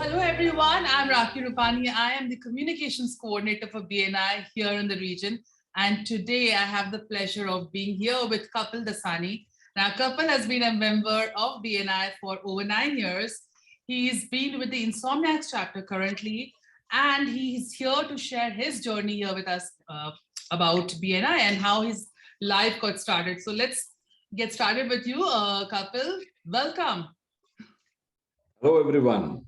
hello everyone, I'm Raakhi Rupani. I am the communications coordinator for BNI here in the region. And today I have the pleasure of being here with Kapil Dasani. Now, Kapil has been a member of BNI for over 9 years. He's been with the Insomniacs chapter currently, and he's here to share his journey here with us about BNI and how his life got started. So let's get started with you, Kapil. Welcome. Hello, everyone.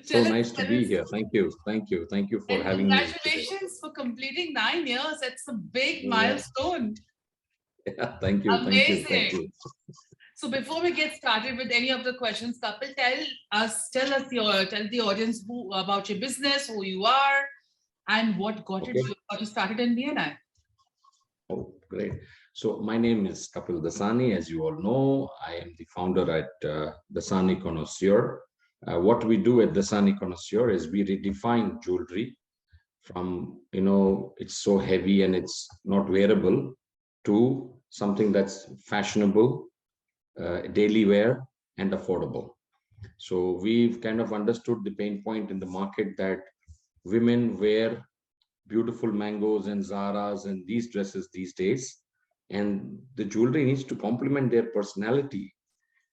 So nice to be here. Thank you. Thank you. Thank you for having me. Congratulations for completing 9 years. That's a big milestone. Yeah, thank you. Amazing. Thank you. So before we get started with any of the questions, Kapil, tell the audience about your business, who you are, and what got you started in BNI. Oh, great. So my name is Kapil Dasani. As you all know, I am the founder at Dasani Connoisseur. What we do at Dasani Connoisseur is we redefine jewelry from, it's so heavy and it's not wearable to something that's fashionable, daily wear and affordable. So we've kind of understood the pain point in the market that women wear beautiful mangoes and Zaras and these dresses these days, and the jewelry needs to complement their personality,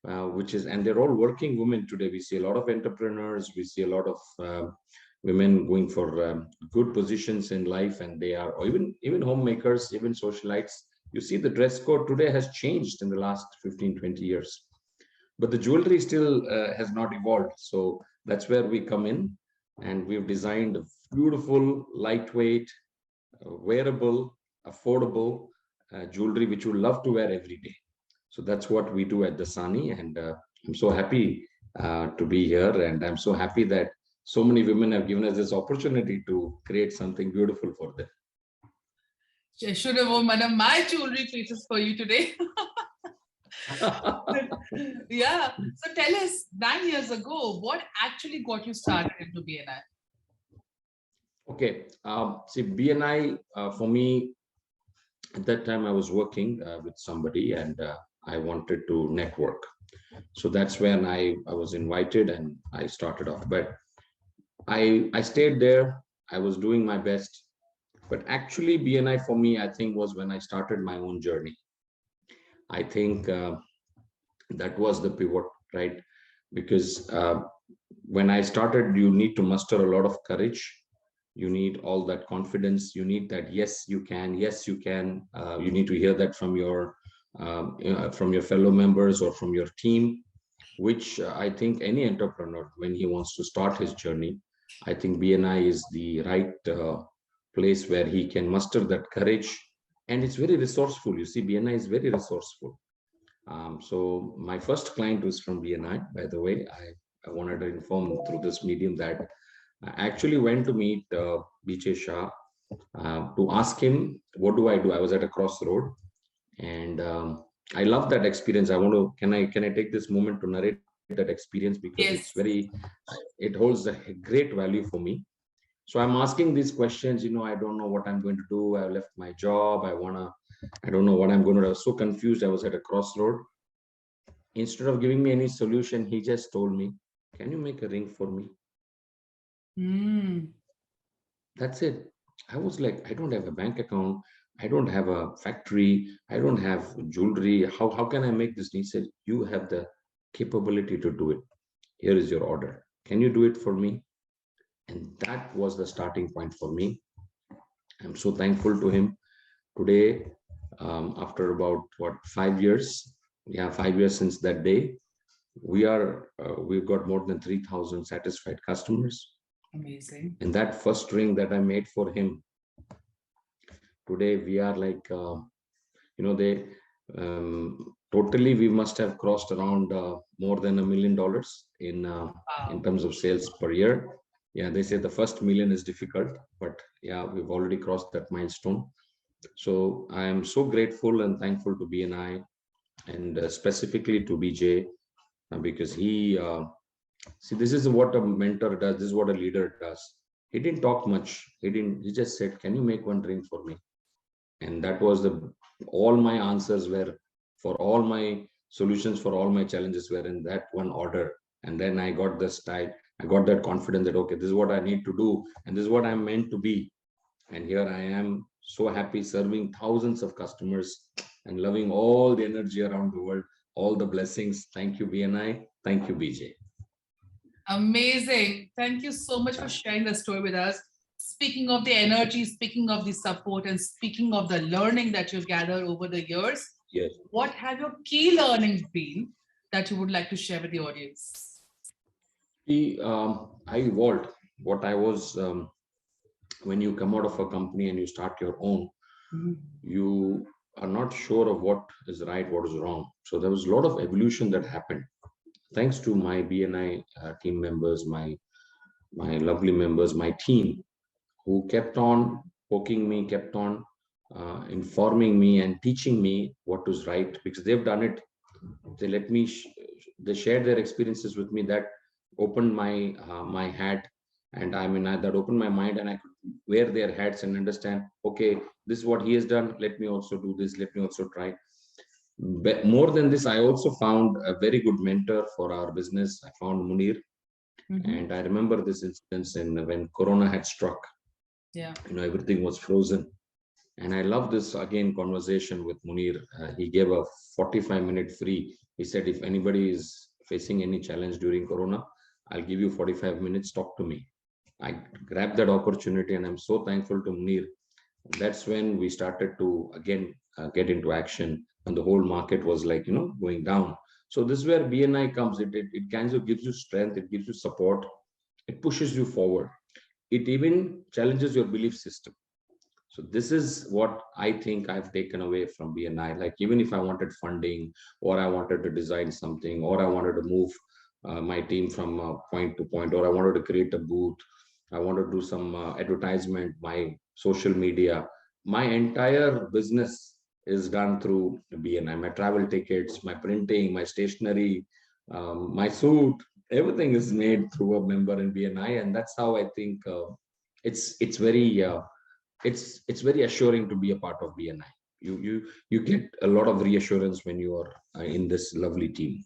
and they're all working women today. We see a lot of entrepreneurs, we see a lot of women going for good positions in life, and they are, or even homemakers, even socialites. You see the dress code today has changed in the last 15-20 years, but the jewelry still has not evolved. So that's where we come in, and we've designed a beautiful, lightweight, wearable, affordable jewelry which you love to wear every day. So that's what we do at Dasani, and I'm so happy to be here, and I'm so happy that so many women have given us this opportunity to create something beautiful for them. I should have worn one of my jewelry pieces for you today. Yeah. So tell us, 9 years ago, what actually got you started into BNI? Okay. See, BNI for me, at that time I was working with somebody, and I wanted to network. So that's when I was invited and I started off. But I stayed there. I was doing my best. But actually, BNI for me, I think, was when I started my own journey. I think that was the pivot, right? Because when I started, you need to muster a lot of courage. You need all that confidence. You need that, yes, you can. Yes, you can. You need to hear that from your fellow members or from your team, which I think any entrepreneur, when he wants to start his journey, I think BNI is the right place where he can muster that courage. And it's very resourceful. You see, BNI is very resourceful. So my first client was from BNI, by the way. I wanted to inform through this medium that I actually went to meet BJ Shah to ask him, what do I do? I was at a crossroad, and I love that experience. I want to, can I take this moment to narrate that experience, because it's very, it holds a great value for me. So I'm asking these questions, I don't know what I'm going to do. I left my job. I don't know what I'm going to do. I was so confused. I was at a crossroad. Instead of giving me any solution, he just told me, can you make a ring for me? That's it. I was like, I don't have a bank account. I don't have a factory. I don't have jewelry. How can I make this? And he said, you have the capability to do it. Here is your order. Can you do it for me? And that was the starting point for me. I'm so thankful to him. Today, after about 5 years, 5 years since that day, we've got more than 3,000 satisfied customers. Amazing. And that first ring that I made for him, today we are like, totally we must have crossed around more than $1 million in terms of sales per year. Yeah, they say the first million is difficult, but yeah, we've already crossed that milestone. So I am so grateful and thankful to BNI, and specifically to BJ, because he, see, this is what a mentor does. This is what a leader does. He didn't talk much. He just said, can you make one ring for me? And that was all my answers were, for all my solutions, for all my challenges were in that one order. And then I got the I got that confidence that, okay, this is what I need to do, and this is what I'm meant to be. And here I am, so happy, serving thousands of customers and loving all the energy around the world, all the blessings. Thank you, BNI. Thank you, BJ. Amazing. Thank you so much for sharing the story with us. Speaking of the energy, speaking of the support, and speaking of the learning that you've gathered over the years, Yes. what have your key learnings been that you would like to share with the audience? I evolved. What I was, when you come out of a company and you start your own, you are not sure of what is right, what is wrong. So there was a lot of evolution that happened. Thanks to my BNI team members, my lovely members, my team, who kept on poking me, kept on informing me and teaching me what was right, because they've done it. They let me, they shared their experiences with me that opened my my hat, and I mean that opened my mind, and I could wear their hats and understand, okay, this is what he has done, let me also do this, let me also try. But more than this, I also found a very good mentor for our business. I found Munir. And I remember this instance in when Corona had struck. Yeah. Everything was frozen. And I love this again conversation with Munir. He gave a 45-minute free. He said, if anybody is facing any challenge during Corona, I'll give you 45 minutes, talk to me. I grabbed that opportunity, and I'm so thankful to Munir. That's when we started to again get into action, and the whole market was like, going down. So this is where BNI comes. It kind of gives you strength, it gives you support, it pushes you forward. It even challenges your belief system. So this is what I think I've taken away from BNI. Like, even if I wanted funding, or I wanted to design something, or I wanted to move my team from point to point, or I wanted to create a booth, I wanted to do some advertisement, my social media, my entire business is done through BNI. My travel tickets, my printing, my stationery, my suit, everything is made through a member in BNI, and that's how I think it's very very assuring to be a part of BNI. You get a lot of reassurance when you are in this lovely team.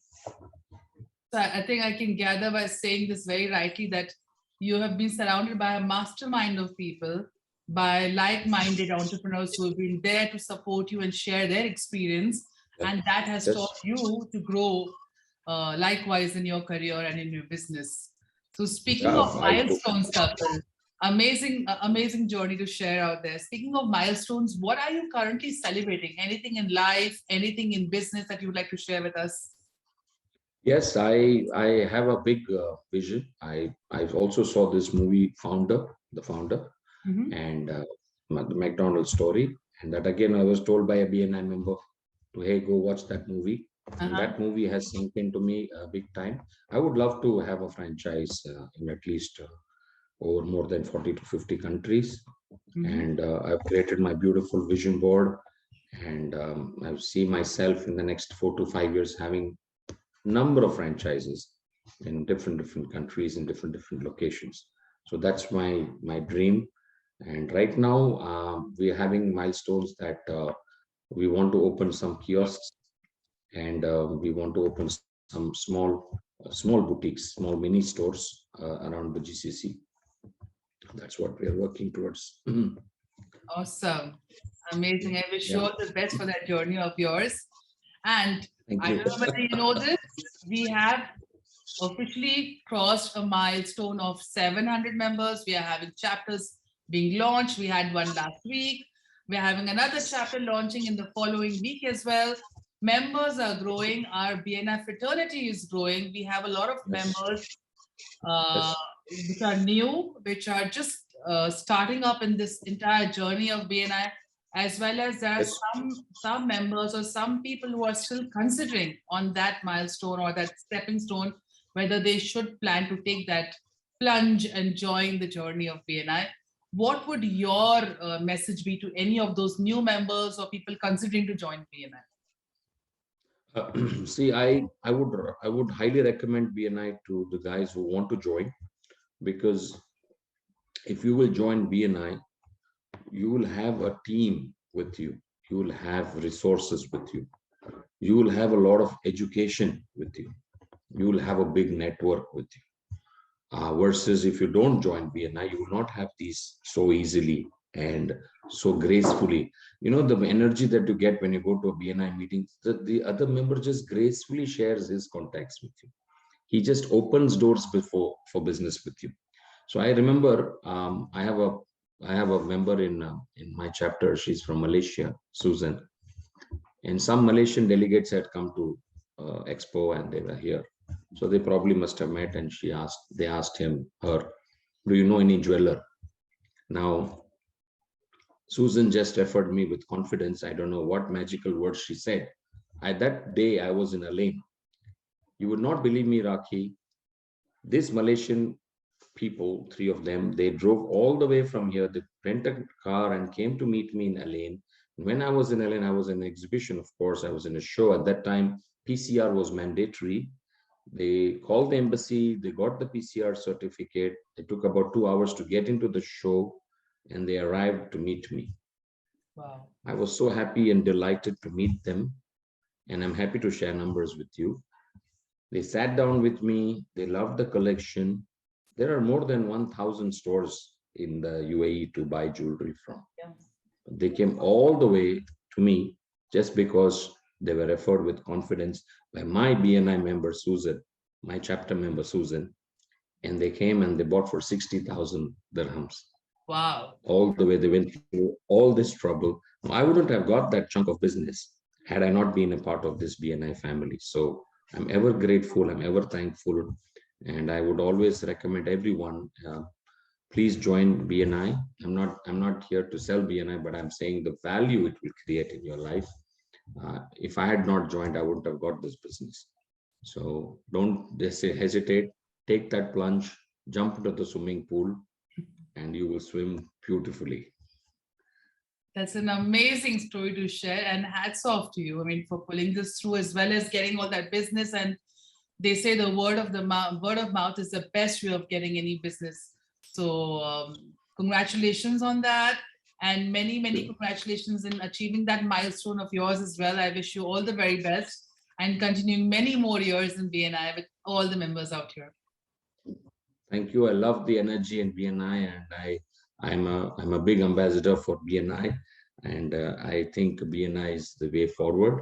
So I think I can gather by saying this very rightly that you have been surrounded by a mastermind of people, by like-minded entrepreneurs who have been there to support you and share their experience, and that has taught you to grow likewise in your career and in your business. So speaking of milestones, Kapil, amazing journey to share out there. Speaking of milestones, what are you currently celebrating? Anything in life, anything in business that you would like to share with us? Yes, I have a big vision. I also saw this movie The Founder, and the McDonald's story, and that again I was told by a BNI member to, hey, go watch that movie. And that movie has sunk into me big time. I would love to have a franchise in at least over more than 40 to 50 countries. And I've created my beautiful vision board, and I see myself in the next 4 to 5 years having number of franchises in different countries, in different locations. So that's my dream. And right now we're having milestones that we want to open some kiosks, and we want to open some small boutiques, small mini stores around the GCC. That's what we are working towards. Awesome. Amazing. I wish you all the best for that journey of yours. And I don't know whether you know this, we have officially crossed a milestone of 700 members. We are having chapters being launched. We had one last week. We're having another chapter launching in the following week as well. Members are growing. Our BNI fraternity is growing. We have a lot of members which are new, which are just starting up in this entire journey of BNI, as well as there are some members or some people who are still considering on that milestone or that stepping stone, whether they should plan to take that plunge and join the journey of BNI. What would your message be to any of those new members or people considering to join BNI? See, I would highly recommend BNI to the guys who want to join, because if you will join BNI, you will have a team with you. You will have resources with you. You will have a lot of education with you. You will have a big network with you. versus if you don't join BNI, you will not have these so easily and so gracefully. You know, the energy that you get when you go to a BNI meeting, the other member just gracefully shares his contacts with you. He just opens doors before for business with you. So I remember I have a member in my chapter. She's from Malaysia, Susan, and some Malaysian delegates had come to Expo and they were here. So they probably must have met, and they asked her, do you know any jeweler? Now, Susan just referred me with confidence. I don't know what magical words she said. That day I was in a lane. You would not believe me, Raakhi. This Malaysian people, three of them, they drove all the way from here. They rented a car and came to meet me in Elaine. When I was in Elaine, I was in an exhibition, of course. I was in a show. At that time, PCR was mandatory. They called the embassy. They got the PCR certificate. It took about 2 hours to get into the show, and they arrived to meet me. Wow. I was so happy and delighted to meet them, and I'm happy to share numbers with you. They sat down with me. They loved the collection. There are more than 1,000 stores in the UAE to buy jewelry from. Yeah. They came all the way to me just because they were referred with confidence by my BNI member, Susan, my chapter member, Susan. And they came and they bought for 60,000 dirhams. Wow. All the way, they went through all this trouble. I wouldn't have got that chunk of business had I not been a part of this BNI family. So I'm ever grateful. I'm ever thankful. And I would always recommend everyone, please join BNI. I'm not here to sell BNI, but I'm saying the value it will create in your life. If I had not joined, I wouldn't have got this business. So don't hesitate. Take that plunge, jump into the swimming pool, and you will swim beautifully. That's an amazing story to share, and hats off to you. I mean, for pulling this through as well as getting all that business. And they say the word of mouth is the best way of getting any business. So congratulations on that, and many congratulations in achieving that milestone of yours as well. I wish you all the very best and continuing many more years in BNI with all the members out here. Thank you. I love the energy in BNI, and I'm a big ambassador for BNI, and I think BNI is the way forward.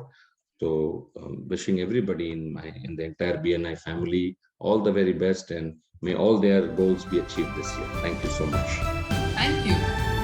So wishing everybody in the entire BNI family all the very best, and may all their goals be achieved this year. Thank you so much. Thank you.